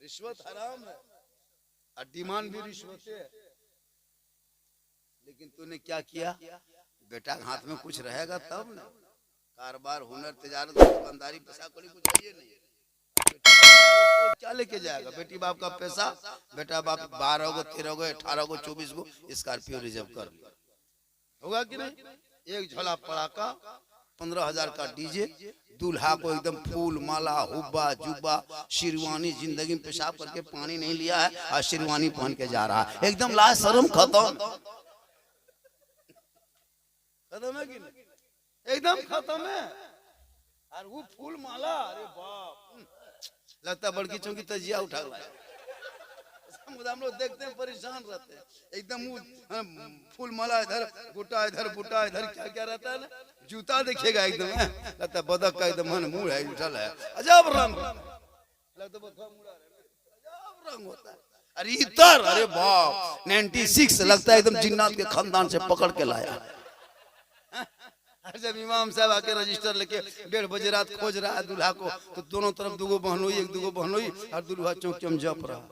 रिश्वत हराम है और डिमांड भी रिश्वत है। लेकिन तूने क्या किया बेटा, हाथ में कुछ रहेगा तब ना, कारोबार हुनर तजारत दुकानदारी पैसा कोई कुछ है नहीं, क्या लेके जाएगा बेटी बाप का पैसा। बेटा बाप 12 को 13 को 18 को 24 को स्कॉर्पियो रिजर्व कर लिया, होगा कि नहीं। एक झोला पड़ाका 15,000 का डीजे, दूल्हा को एकदम फूल माला हुब्बा जुब्बा शेरवानी, जिंदगी में पेशाब करके पानी नहीं लिया है और शेरवानी पहन के जा रहा है, एकदम लाज शर्म खत्म है कि नहीं, एकदम खत्म है। और वो फूल माला, अरे बाप, लगता बड़की चौकी तजिया उठा लाया। हम लोग देखते हैं परेशान रहते हैं, एकदम फूल माला इधर बूटा इधर बूटा इधर, क्या क्या रहता है ना, जूता देखिएगा एकदम लगता बदक का एकदम मन मुंह है उठल है, अजब रंग लगता अजब रंग होता है। अरे इतर, अरे बाप 96 लगता है एकदम जिन्नात के खानदान से पकड़ के लाया। जब इमाम साहब आके रजिस्टर लेके 1:30 बजे रात खोज रहा है दूल्हा को, तो दोनों तरफ दुगो बहनोई, एक दुगो बहनोई, और दूल्हा चौकी में जप रहा,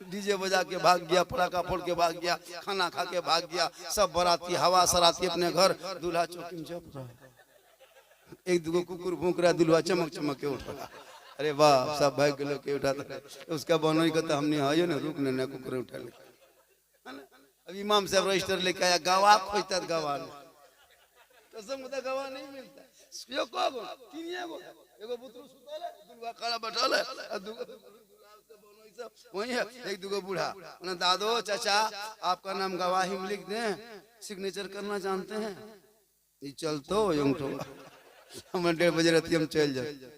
डीजे बजा के भाग गया, पटाखा फोड़ के भाग गया, खाना खा के भाग गया, सब बराती हवा सराती अपने घर, दूल्हा चौकी में जप रहा, एक दुगो कुकुर भूख रहा, दूल्हा चमक चमक के उठ रहा। अरे वाह, सब भाई के लोग के उठाता है, उसका बहनोई कहता हमने आयो ना, रुक ना कुकुर उठा ले। अब इमाम साहब रजिस्टर लेके आया, गवाह खोजता गवाह कसम खुदा गवाह नहीं मिलता। यो को तीनिया को एगो बुतरू सुतल है, दुल्हा खड़ा बैठल है, और दुगो वही है, एक दुगो बूढ़ा, उन्हें दादो चाचा आपका नाम गवाही में लिख दें, सिग्नेचर करना जानते हैं, ये चलतो यूंठो हम 1:30 बजे रात हम चल जाए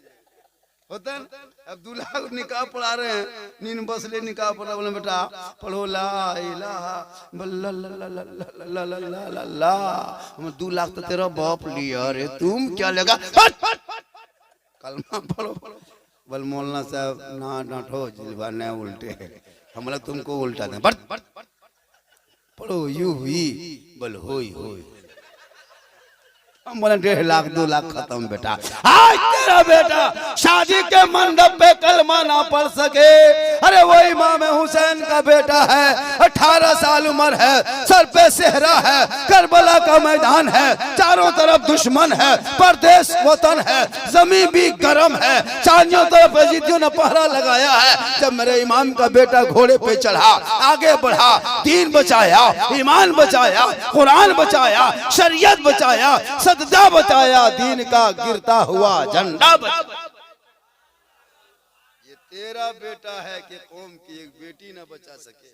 होता है। अब दूल्हा को निकाह पढ़ा रहे हैं, नींद बस ले निकाह पढ़ा, बोले बेटा पढ़ो ला इलाहा ला, हम 2 लाख तो तेरा बाप लिया, अरे तुम क्या लगा कलमा पढ़ो। बल मौलाना साहब ना डांटो, जिलवा न उल्टे, हम लोग तुमको उल्टा दें, पढ़ो यू हुई बल होई होई, हम बोले 1.5 लाख 2 लाख खत्म बेटा। आज तेरा बेटा शादी के मंडप पे कलमा ना पढ़ सके, अरे वो इमाम हुसैन का बेटा है, 18 साल उम्र है, सर पे सेहरा है, करबला का मैदान है, चारों तरफ दुश्मन है, परदेश वतन है, जमीन भी गर्म है, चारों तरफ यजीदियों ने पहरा लगाया है। जब मेरे इमाम का बेटा घोड़े पे चढ़ा, आगे बढ़ा, दीन बचाया, ईमान बचाया, कुरान बचाया, शरीयत बचाया, सजदा बचाया, दीन का गिरता हुआ झंडा बचाया। ये तेरा बेटा है कि कौम की एक बेटी न बचा सके,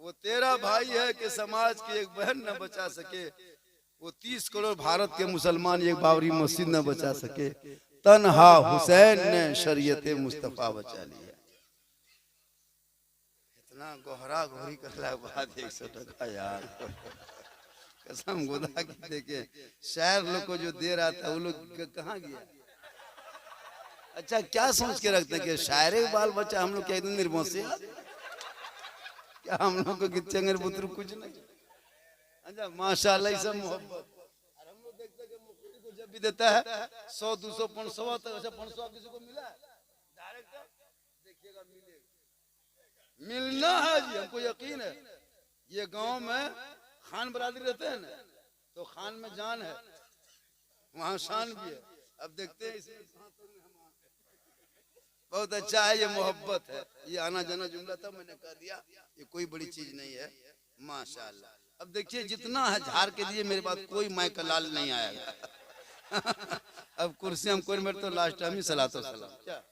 वो तेरा भाई है कि समाज की एक बहन न बचा सके, वो 30 करोड़ भारत के मुसलमान एक बाबरी मस्जिद न बचा सके, तन्हा हुसैन ने शरीयत मुस्तफा बचा लिया। इतना गोहरा गोहरी करला बाद 100 टका यार, कसम खुदा की देखे शायर लोग को जो दे रहा था वो लोग कहाँ गया। अच्छा क्या सोच के रखते कि शायरे बाल बच्चा हम लोग क्या एकदम निर्मोह, क्या हम लोग को चंगर पुत्र कुछ नहीं। अच्छा माशाल्लाह ये सब मोहब्बत, और हम लोग देखते हैं कि मुफ्ती को जब भी देता है 100 200 500 तक, अच्छा 500 किसी को मिला डायरेक्ट देखिएगा मिलेगा, मिलना है जी, हमको यकीन है। ये गांव में खान बरादरी रहते हैं ना, तो खान में जान है, वहाँ शान भी है। अब देखते हैं इसमें बहुत अच्छा है, ये मोहब्बत है, ये आना जाना जुमला था, मैंने कह दिया ये कोई बड़ी चीज नहीं है माशाल्लाह। अब देखिए जितना है झाड़ के दिए, मेरे पास कोई माई का लाल नहीं आएगा अब कुर्सी हम कोई मेरे तो लास्ट टाइम ही सलातो सलाम क्या,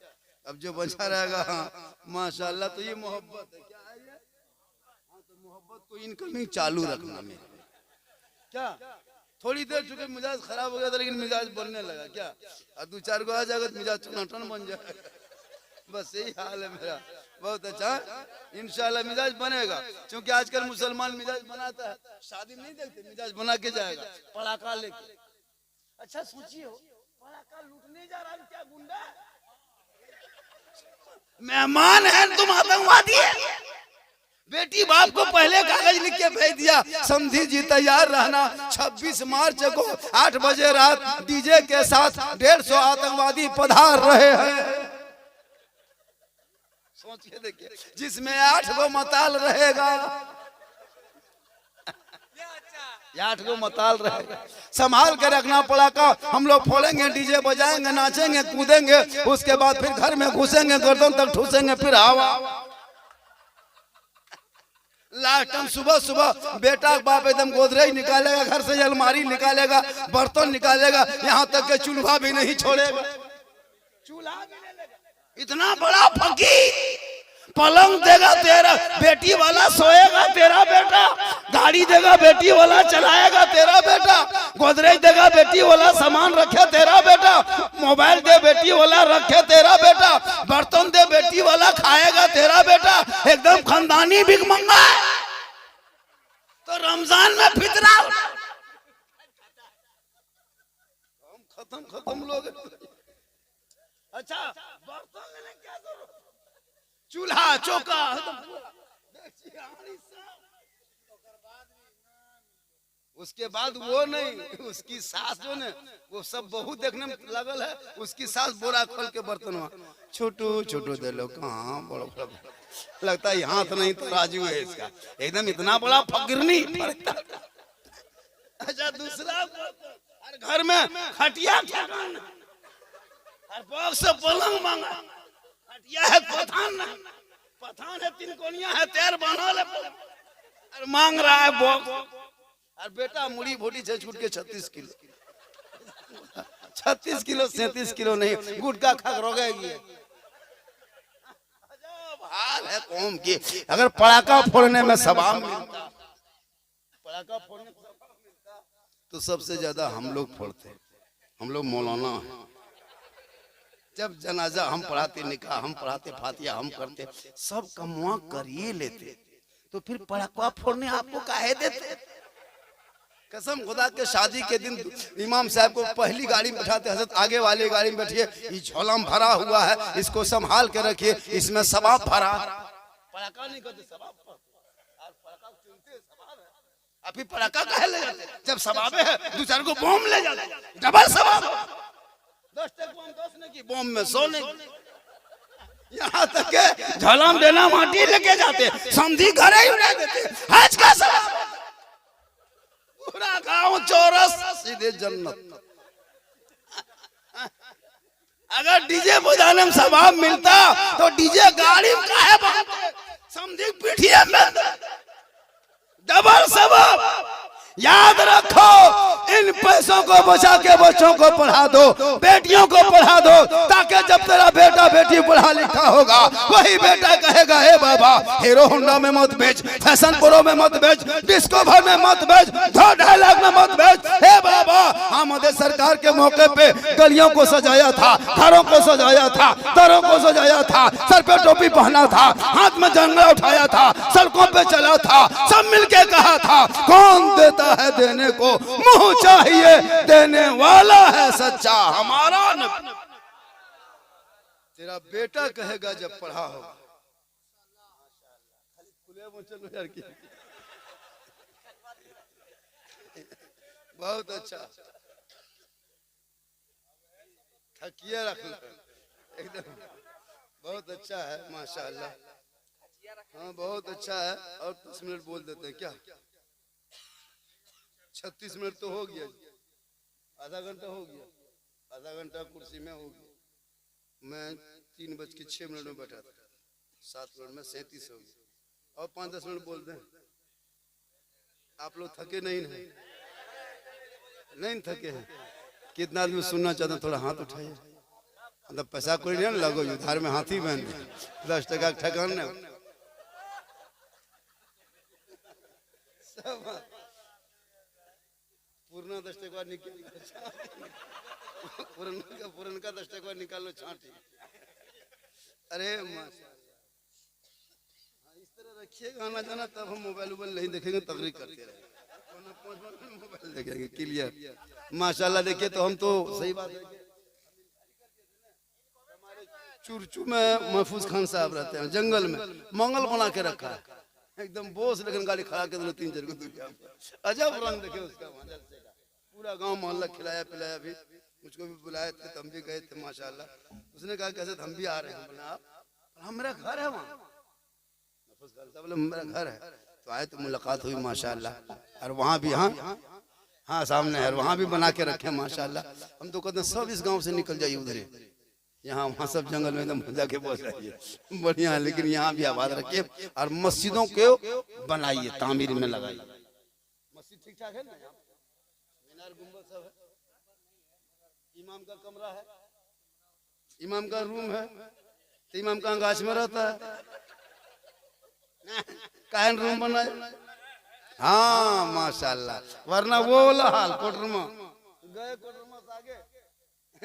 अब जो बचा रहेगा हाँ माशाल्लाह। तो ये मोहब्बत है, क्या है ये, हाँ तो मोहब्बत को इनकमिंग चालू रखना मेरे क्या। थोड़ी देर चुके मिजाज खराब हो गया था, लेकिन मिजाज बनने लगा क्या, और 2-4 को आ जाएगा तो मिजाज टन बन जाएगा, बस यही हाल है मेरा। बहुत अच्छा, इंशाल्लाह मिजाज बनेगा, क्योंकि आजकल मुसलमान मिजाज बनाता है, शादी नहीं देखते मिजाज बना के जाएगा पड़ाका लेके। अच्छा सोचिए पड़ाका लूटने जा रहा है, क्या गुंडा मेहमान है तुम आतंकवादी है। बेटी बाप को पहले कागज लिख के भेज दिया, समझी जी तैयार रहना, 26 मार्च को 8 बजे रात डीजे के साथ 150 आतंकवादी पधार रहे हैं। सोच के देखिए, जिसमें 8 गो मताल रहेगा, 8 गो मताल रहेगा, संभाल के रखना पड़ा का। हम लोग फोड़ेंगे, डीजे बजाएंगे, नाचेंगे, कूदेंगे, उसके बाद फिर घर में घुसेंगे, गर्दन तक ठूसेंगे, फिर हवा। लास्ट टाइम सुबह सुबह बेटा बाप एकदम गोदरेज निकालेगा, घर से अलमारी निकालेगा, बर्तन निकालेगा, यहाँ तक के चूल्हा भी नहीं छोड़ेगा, चूल्हा भी नहीं लेगा। इतना बड़ा फकीर, पलंग देगा तेरा बेटी वाला, सोएगा तेरा बेटा, गाड़ी देगा बेटी वाला, चलाएगा तेरा बेटा, गोदरेज देगा बेटी वाला, सामान रखे तेरा बेटा, मोबाइल दे बेटी वाला, रखे तेरा बेटा, बर्तन दे बेटी वाला, खाएगा तेरा बेटा, एकदम खानदानी भिखमंगा है। तो रमजान में फितरा खत्म लोग। अच्छा, बर्तन लेने क्या जरूरत, चूल्हा चौका, उसके बाद वो नहीं, उसकी सास जो ने वो सब बहुत देखने में लगल है, उसकी सास बोरा खोल के बर्तन छोटू छोटू दे लो, कहाँ बड़ा बड़ा लगता है हाथ नहीं तो राजू है इसका, एकदम इतना बड़ा फकीरनी। अच्छा, दूसरा घर में खटिया से पलंग मांगा, खटिया है पठान है, 3 कोनिया है, 13 बना ले, और मांग रहा है बॉक्स। और बेटा मुड़ी भोटी से छूट के 36 किलो, 36 किलो 37 किलो नहीं, गुटखा खा रोगेगी। हाल है कौम की। अगर पड़ाका फोड़ने में सवाब मिलता, पड़ाका फोड़ने में सवाब मिलता, तो सबसे ज्यादा हम लोग फोड़ते। हम लोग मौलाना हैं, जब जनाजा हम पढ़ाते, निकाह हम पढ़ाते, फातिया हम करते, सब कमुआ करिए लेते, तो फिर पड़ाका फोड़ने आपको काहे देते। कसम खुदा के शादी के दिन इमाम साहब को पहली गाड़ी में बैठाते, हजरत आगे वाली गाड़ी में बैठिए, ये झोला में भरा हुआ है, इसको संभाल के रखिए, इसमें सवाब भरा। पड़ाका नहीं करते, सवाब अभी पड़ाका काहे ले जाते, जब सवाब है 2-4 को बम ले जाते, डबल सवाब। 10 तक बम, 10 ने की बम में 100 ने, यहाँ तक के झोला में देना माटी लेके जाते, समझी घरे ही उड़ा देते, हज का सवाब। पूरा गांव चौरस सीधे जन्नत। अगर डीजे बजाने में सवाब मिलता तो डीजे गाड़ी में काहे बजाते, समझी पीठिया में डबल सवाब। याद रखो, इन पैसों को बचा के बच्चों को पढ़ा दो, बेटियों को पढ़ा दो, ताकि जब तेरा बेटा बेटी पढ़ा लिखा होगा, वही बेटा कहेगा, हे बाबा हीरो होंडा में मत बेच, फैशन प्रो में मत बेच, डिस्को भर में मत बेच, 2.5 लाख में मत बेच। हे बाबा, हमारे सरकार के मौके पे गलियों को सजाया था, घरों को सजाया था, दरों को सजाया था, सर पे टोपी पहना था, हाथ में जंगला उठाया था, सड़कों पे चला था, सब मिलके कहा था, कौन देता है देने को, मुंह चाहिए देने वाला है सच्चा हमारा नबी। तेरा बेटा कहेगा जब पढ़ा होगा, बहुत अच्छा, थकिया रख लो एकदम, बहुत अच्छा है माशाल्लाह। हाँ बहुत अच्छा है। और 10 मिनट बोल देते हैं क्या, 36 मिनट तो हो गया, आधा घंटा हो गया, आधा घंटा कुर्सी में हो गया। मैं 3:06 में बैठा था, 7 मिनट में 37 हो गया। और 5-10 मिनट बोल दें। आप लोग थके नहीं हैं? नहीं थके हैं? कितना आदमी सुनना चाहते हैं? थोड़ा हाथ उठाइए। मतलब पैसा कोई नहीं लगो, उधार में हाथी बहन 10 टका ठकान न पूर्णा 10 टका निकाल, पूर्ण का 10 टका निकालो छाटी। अरे इस तरह रखिए गाना जाना, तब हम मोबाइल नहीं देखेंगे, तकरीर करते रहेंगे, मोबाइल देखेंगे क्लियर। माशाल्लाह देखिए, तो हम तो सही बात है, चुरचू में महफूज खान साहब रहते हैं, जंगल में मंगल बना के रखा है एकदम बोस, लेकिन गाड़ी खड़ा के 3-4 को दुनिया अजब रंग देखे उसका। पूरा गांव मोहल्ला खिलाया पिलाया, भी मुझको भी बुलाए थे, हम भी गए थे माशाल्लाह। उसने कहा कैसे हम भी आ रहे हैं, बोला आप हाँ मेरा घर है वहाँ। बोले मेरा घर है। तो आए तो मुलाकात हुई माशाल्लाह। और वहाँ भी हाँ हाँ सामने है, वहाँ भी बना के रखे माशाल्लाह। हम तो कहते हैं सब इस गांव से निकल जाइए उधर, यहाँ वहाँ सब जंगल में एकदम जाके बस जाइए, बढ़िया है। लेकिन यहाँ भी आबाद रखिए और मस्जिदों को बनाइए, तामीर में लगाइए। मस्जिद ठीक ठाक है ना, मीनार गुंबद सब है, इमाम का कमरा है, इमाम का रूम है, तो इमाम का अंगाज में रहता है, कायन रूम बनाए। हाँ माशाल्लाह, वरना वो वाला हाल कोटरमा गए, कोटरमा से आगे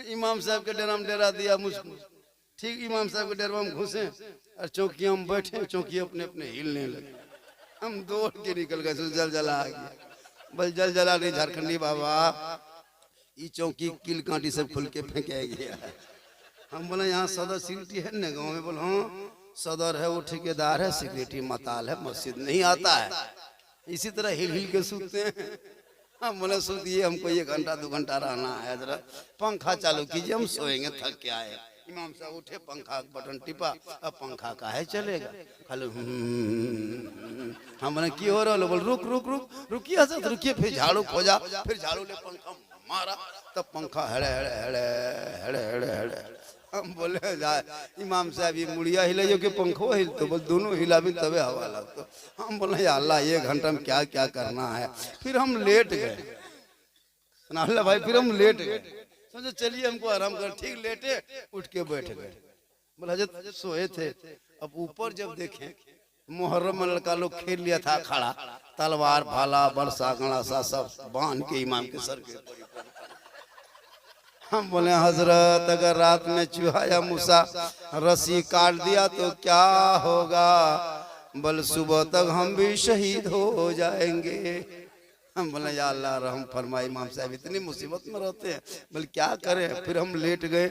इमाम साहब के डेरा में डेरा दिया मुझको। ठीक इमाम साहब के डेरा में घुसे और चौकिया में बैठे, चौकी अपने अपने हिलने लगे। हम दौड़ के निकल गए, जल जला आ गया। बस जल जला नहीं झारखंडी बाबा, ये चौकी किल कांटी सब खुल के फेंका गया है। हम बोले यहाँ सदर सिक्योरिटी है ना गाँव में? बोले हाँ सदर है, वो ठेकेदार है, सिक्योरिटी मताल है, मस्जिद नहीं आता है। इसी तरह हिल हिल के सूते हैं। हम बोले सूतिए, हमको 1 घंटा 2 घंटा रहना है, जरा पंखा चालू कीजिए, हम सोएंगे, थक के आए। इमाम साहब उठे, पंखा बटन टिपा, अब पंखा का है चलेगा खाली। हम बोले की हो रहा है? बोल रुक रुक रुक रुकिए हजरत रुकिए। फिर झाड़ू खोजा, फिर झाड़ू ले पंखा मारा, तब पंखा हेड़े हेड़े हेड़े हेड़े हेड़े हेड़े। हम बोले जाए इमाम साहब ये मुड़िया हिलाइयो कि पंखो हिल, तो बोल दोनों हिला भी तबे हवा लगता। हम बोले या अल्लाह 1 घंटा में क्या क्या करना है। फिर हम लेट गए, सुना अल्लाह भाई, फिर हम लेट गए, सोचे चलिए हमको आराम कर। ठीक लेटे, उठ के बैठ गए। बोले हजरत सोए थे। अब ऊपर जब देखें मुहर्रम में लड़का लोग खेल लिया था खड़ा, तलवार भाला बरसा गणासा सब बांध के इमाम के सर के। हम बोले हजरत अगर रात में चूहा या मूसा रस्सी काट दिया तो क्या होगा? बल सुबह तक हम भी शहीद हो जाएंगे। हम बोले या अल्लाह रहम फरमाए, इमाम साहब इतनी मुसीबत में रहते हैं, बोले क्या करें। फिर हम लेट गए,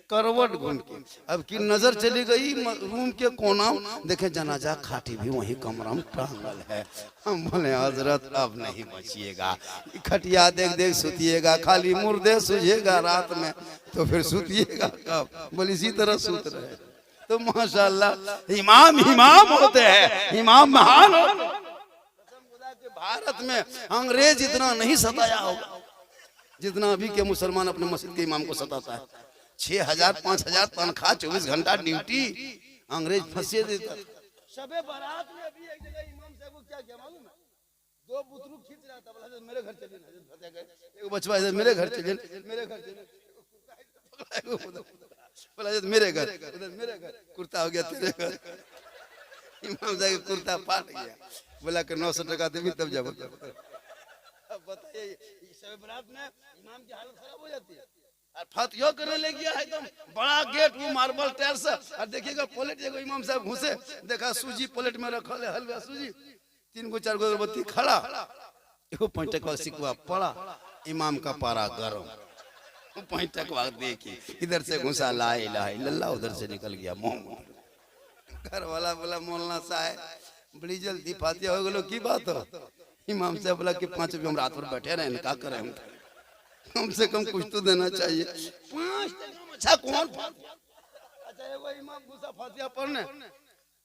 करवट घूम के अब की नजर चली गई रूम के कोना, देखे जनाजा खाटी भी वही कमरा में टांगल है। हम बोले हजरत अब नहीं बचिएगा, खटिया देख देख सुतिएगा, खाली मुर्दे सूझेगा रात में, तो फिर सुतिएगा कब? बोले इसी तरह सुत रहे। तो माशाल्लाह इमाम इमाम होते हैं, इमाम महान होते हैं। भारत में अंग्रेज इतना नहीं सताया होगा जितना अभी के मुसलमान अपने मस्जिद के इमाम को सताता है। 6000 5000 तनख्वाह, 24 घंटा ड्यूटी, अंग्रेज फंसे देता। शबे बारात में अभी एक जगह इमाम साहब को क्या किया मालूम है? 2 बुतरू खींच रहा था, बोला मेरे घर चलिए, एक बचवा इधर मेरे घर चलिए, मेरे घर चलिए, बोला मेरे घर, उधर मेरे घर, कुर्ता हो गया तेरे घर। इमाम साहब का कुर्ता फाट गया, बोला कि 900 टका देवी तब जब। बताइए शब बरात में इमाम की हालत खराब हो जाती है। और फतवा करने ले गया है एकदम बड़ा गेट, वो मार्बल टायर से। और देखिएगा प्लेट, एगो इमाम साहब घुसे, देखा सूजी प्लेट में रखल है, हलवा सूजी, 3 गो 4 गो अगरबत्ती खड़ा, एगो 5 टका सिकवा पड़ा, इमाम का पारा गरम, 5 टका देखी, इधर से घुसा ला इलाहा इल्लल्लाह, उधर से निकल गया मोहम्मद। घर वाला बोला मौलाना साहब बड़ी जल्दी फातिहा हो गलो, की बात हो? इमाम साहब बोला कि 5 रुपये हम रात भर बैठे रहे, क्या करें हम, कम से कम कुछ तो देना चाहिए। 5 टका अच्छा कौन? अच्छा एगो इमाम घुसा फातिहा पढ़ने,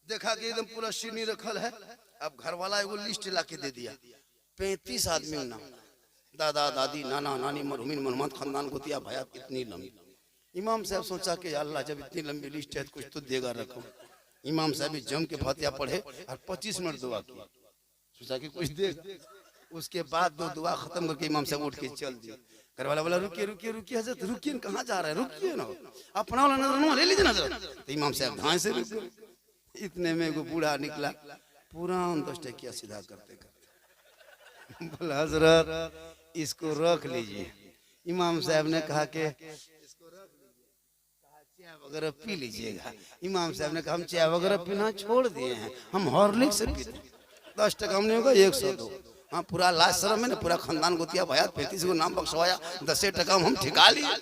देखा कि एकदम पूरा सीनी रखल है। अब घर वाला एगो लिस्ट ला के दे दिया, 35 आदमी ना, दादा दादी नाना नानी मरहुमीन मनमत खानदान गोतिया भैया, इतनी लंबी। इमाम साहब सोचा कि अल्लाह जब इतनी लंबी लिस्ट है तो कुछ तो देगा रकम। इमाम साहब जम के फातिहा पढ़े और 25 मिनट दुआ की, सोचा कि कुछ देगा। उसके बाद 2 दुआ खत्म करके इमाम साहब उठ के चल दिए। घर वाला बोला रुकिए रुकिए रुकिए हजरत रुकिए, कहाँ जा रहे हैं, रुकिए ना, अपना वाला नजर ले लीजिए नजर। तो इमाम साहब धाए से रुक गए। इतने में एगो बूढ़ा निकला, पूरा 10 टकिया सीधा करते करते बोला हजरत इसको रख लीजिए। इमाम साहब ने कहा कि इसको रख लीजिए, कहा चाय वगैरह पी लीजिएगा। इमाम साहब ने कहा हम चाय वगैरह पीना छोड़ दिए हैं, हम हॉर्लिक्स से पीते। 10 टका हमने होगा 102। हाँ पूरा लाज शर्म है ना, पूरा खानदान गोतिया भैया 35 को नाम बख्शवाया, 10 टका हम ठिका लिए।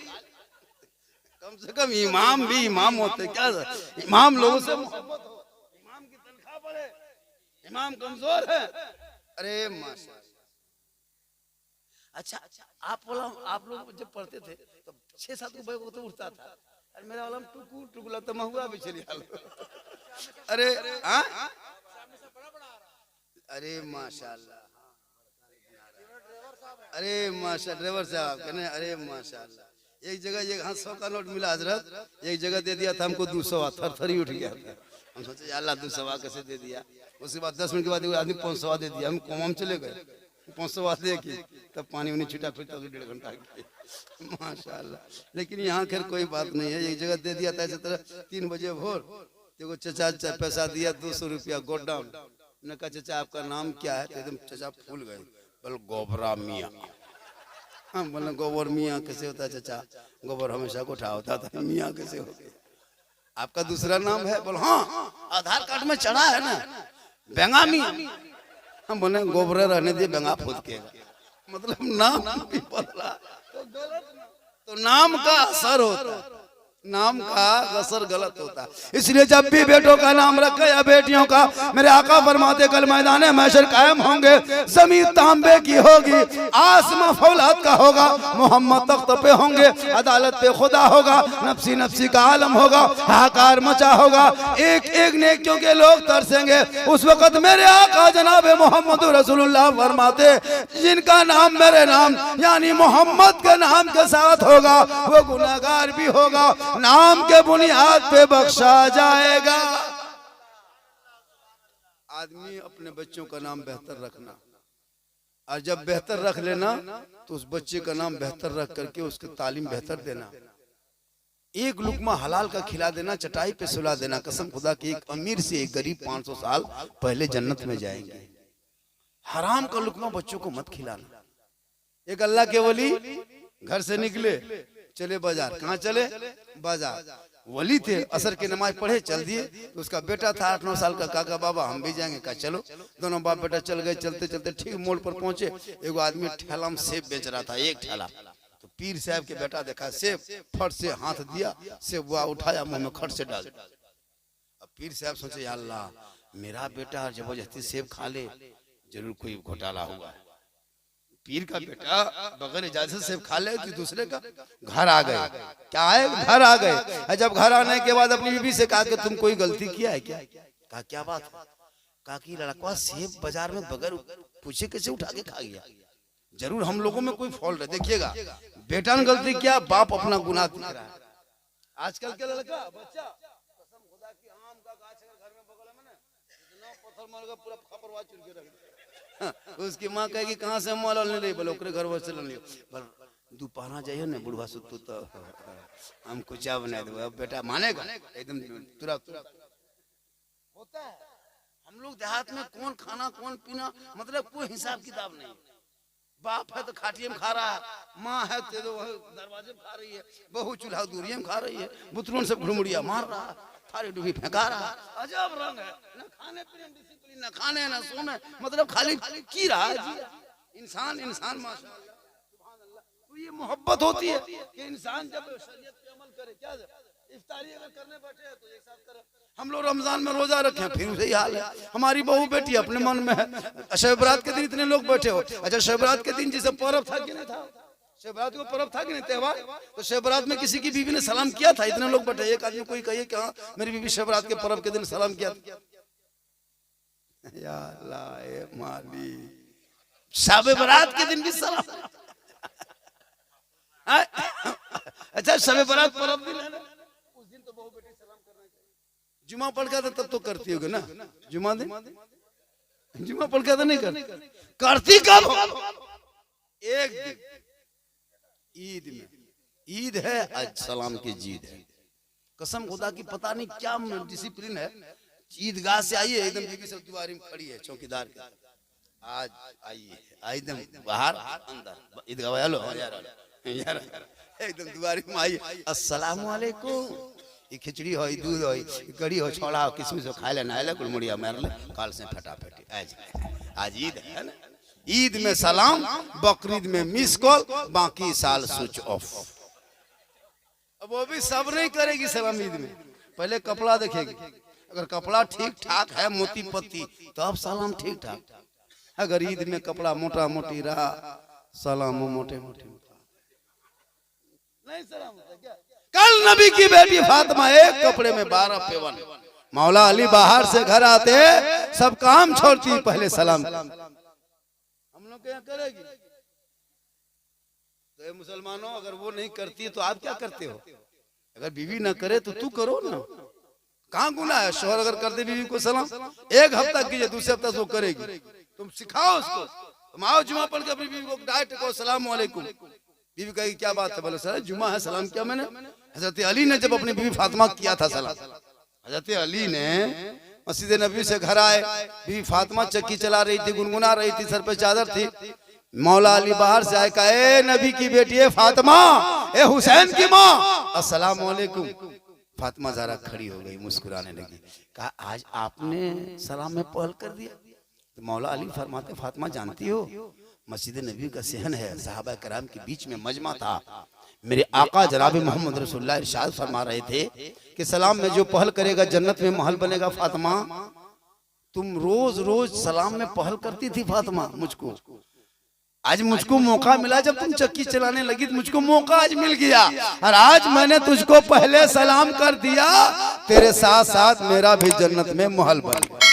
कम से कम इमाम भी इमाम होते क्या, इमाम लोगों से मोहब्बत हो, इमाम की तनख्वाह बढ़े, इमाम कमजोर है। अरे माशा। अच्छा आप लोग जब पढ़ते थे तो 6-7 रुपए को तो उठता था, अरे मेरा वाला टुकु टुकुला तो महुआ भी चली हाल। अरे हाँ अरे माशाल्लाह, अरे माशा ड्राइवर साहब कहने अरे माशाल्लाह। एक जगह ये हाँ 100 का नोट मिला हजरत, एक जगह दे दिया था हमको 200, थर-थरी उठ गया था। हम सोचे अल्लाह 200 कैसे दे दिया। उसके बाद 10 मिनट के बाद आदमी 500 दे दिया। हम कोमाम चले गए 500 दे के तब पानी उन्हें छीटा फिर तक 1.5 घंटा माशाल्लाह। लेकिन यहाँ खैर कोई बात नहीं है। एक जगह दे दिया था इसी तरह 3 बजे भोर, देखो चचा पैसा दिया 200 रुपया गोडाउन। मैंने कहा चचा आपका नाम क्या है? तो एकदम चचा फूल गए, बोल गोबरा मियाँ। हाँ बोले गोबर मियाँ कैसे होता है चचा? गोबर हमेशा कोठा होता था, मियाँ कैसे हो गया? आपका दूसरा नाम है? बोल हाँ आधार कार्ड में चढ़ा है ना बेंगा मियाँ। हम बोले गोबरे रहने दिए बेंगा फूद के, मतलब नाम भी बदला तो नाम का असर होता है, नाम का असर गलत होता है। इसलिए जब भी बेटों का नाम रखे या बेटियों का, मेरे आका फरमाते कल मैदान महशर कायम होंगे, जमीन तांबे की होगी, आसमां फौलाद का होगा, मोहम्मद तख्त पे होंगे, अदालत पे खुदा होगा, नफ्सी नफ्सी का आलम होगा, हाहाकार मचा होगा, एक एक नेकियों के लोग तरसेंगे। उस वक्त मेरे आका जनाब मोहम्मद रसूलुल्लाह फरमाते जिनका नाम मेरे नाम यानी मोहम्मद के नाम के साथ होगा वो गुनाहगार भी होगा, नाम के बुनियाद पे बख्शा जाएगा। आदमी अपने बच्चों का नाम बेहतर रखना, और जब बेहतर रख लेना तो उस बच्चे का नाम बेहतर रख करके उसकी तालीम बेहतर देना। एक लुकमा हलाल का खिला देना, चटाई पे सुला देना। कसम खुदा की एक अमीर से एक गरीब 500 साल पहले जन्नत में जाएंगे। हराम का लुकमा बच्चों को मत खिलाना। एक अल्लाह के वली घर से निकले, चले बाजार। कहाँ चले? बाजार। वली थे, असर की नमाज पढ़े चल दिए। तो उसका बेटा था 8-9 साल का, काका बाबा हम भी जाएंगे। कहा चलो। दोनों बाप बेटा चल गए। चलते चलते ठीक मोड़ पर पहुंचे, एगो आदमी ठेला में सेब बेच रहा था, एक ठेला। तो पीर साहब के बेटा देखा सेब, फट से हाथ दिया, सेब हुआ उठाया मुंह में खट से डाल। अब पीर साहब सोचे अल्लाह मेरा बेटा जबरदस्ती सेब खा ले, जरूर कोई घोटाला हुआ है। पीर का बेटा बगैर इजाजत से खा ले तो दूसरे का घर आ गए। क्या है? घर आ गए। जब घर आने के बाद अपनी बीवी से कहा कि तुम कोई गलती किया है क्या? कहा क्या बात है? कहा कि लड़का सेब बाजार में बगैर पूछे कैसे उठा के खा गया। जरूर हम लोगों में कोई फॉल्ट है। देखिएगा बेटा ने गलती किया, बाप अपना गुनाह दिख रहा है। आजकल के लड़का बच्चा कसम खुदा की आम का गाछ घर में बगल में ना इतना पत्थर मार के पूरा खपरवा चुर के रख दिया। उसकी माँ कहेगी कहाँ से माल ले रही? बोले ओकरे घर से लियो। पर दोपहर जाइए ना बुढ़वा सुतू तो हम कुछ बना दो। अब बेटा मानेगा एकदम तुरंत होता है। हम लोग देहात में कौन खाना कौन पीना मतलब कोई हिसाब किताब नहीं। बाप है तो खाटिए में खा रहा है, माँ है तो दरवाजे में खा रही है, बहू चूल्हा दूरिये में खा रही है, बुतरून से घुड़मुड़िया मार रहा है, थारी डूबी फेंका रहा है। अजब रंग है, न खाने पीने में डिसिप्लिन, न खाने न सोने, मतलब खाली की रहा है जी। इंसान इंसान माशाअल्लाह सुभान अल्लाह। तो ये मोहब्बत होती है कि इंसान जब शरीयत पे अमल करे। क्या इफ्तारी अगर करने बैठे हैं तो एक साथ करें। हम लोग रमजान में रोजा रखें फिर उसे हाल है। हमारी बहू बेटी अपने मन में है। शब बरात के दिन इतने लोग बैठे हो। अच्छा शब बरात के दिन जैसे पर्व था कि नहीं था? शब बरात को पर्व था कि नहीं त्योहार? तो शब बरात में किसी की बीवी ने सलाम किया था? इतने लोग बैठे, एक आदमी कोई कहिए कि हाँ मेरी बीवी शब बरात के पर्व के दिन सलाम किया था। या अल्लाह ए माली, शब बरात के दिन भी सलाम। अच्छा शब बरात पर्व दिन है ना, उस दिन तो बहू बेटी सलाम करना चाहिए। जुमा पढ़ के तब तो करती होगी ना? जुमा दिन जुमा पढ़ के तो नहीं करती कब? एक दिन ईद में। ईद है आज सलाम की जीद है। कसम खुदा की पता नहीं क्या डिसिप्लिन है। ईदगाह से आइए एकदम बीबी सब दुआरी में खड़ी है चौकीदार के। आज आइए एकदम बाहर अंदर ईदगाह वालों यार एकदम दुआरी में आइए अस्सलाम वालेकुम। ये खिचड़ी हो, दूध हो, कड़ी हो, छोड़ा हो, किसमिस हो, खाए लेना है कुलमुड़िया मार ले काल से फटाफटी। आज ईद है ना। ईद में सलाम, बकरीद में मिस कॉल, बाकी साल स्विच ऑफ। अब वो भी सब नहीं करेगी सलाम ईद में। पहले कपड़ा देखेगी, अगर कपड़ा ठीक ठाक है मोती पत्ती तो अब सलाम ठीक ठाक। अगर ईद में कपड़ा मोटा मोटी रहा सलाम मोटे मोटे नहीं सलाम होता क्या? कल नबी की बेटी फातिमा एक कपड़े में 12 पेवन। मौला अली बाहर से घर आते सब काम छोड़ती पहले सलाम। हम लोग क्या करेगी? तो मुसलमानों अगर वो नहीं करती तो आप क्या करते हो? अगर बीवी ना करे तो तू करो ना। कहाँ गुनाह है? शोहर अगर कर दे बीवी को सलाम, एक हफ्ता कीजिए, दूसरे हफ्ता वो करेगी। तुम सिखाओ उसको, तुम आओ जुमा पढ़ के अपनी बीवी को डायरेक्ट कहो सलाम वालेकुम। बीवी कहेगी क्या बात है? बोले सर जुमा है, सलाम किया मैंने। हजरत अली ने जब अपनी बीवी फातिमा किया था सलाम, हजरत अली ने मस्जिद नबी से घर आए, बीवी फातिमा चक्की चला रही थी, गुनगुना रही थी, सर पे चादर थी। मौला अली बाहर से आए, कहा ए नबी की बेटी है फातिमा, ए हुसैन की माँ, अस्सलाम वालेकुम। फातिमा जरा खड़ी हो गई, मुस्कुराने लगी, कहा आज आपने सलाम में पहल कर दिया। तो मौला अली फरमाते फातिमा जानती हो मस्जिद नबी का सहन है, सहाबा कराम के बीच में मजमा था, मेरे आका जनाब मोहम्मद रसूलुल्लाह इरशाद फरमा रहे थे कि सलाम में जो पहल करेगा जन्नत में महल बनेगा। फातिमा तुम रोज रोज सलाम में पहल करती थी फातिमा मुझको, आज मुझको मौका मिला, जब तुम चक्की चलाने लगी तो मुझको मौका आज मिल गया, और आज मैंने तुझको पहले सलाम कर दिया, तेरे साथ साथ मेरा भी जन्नत में महल बन गया।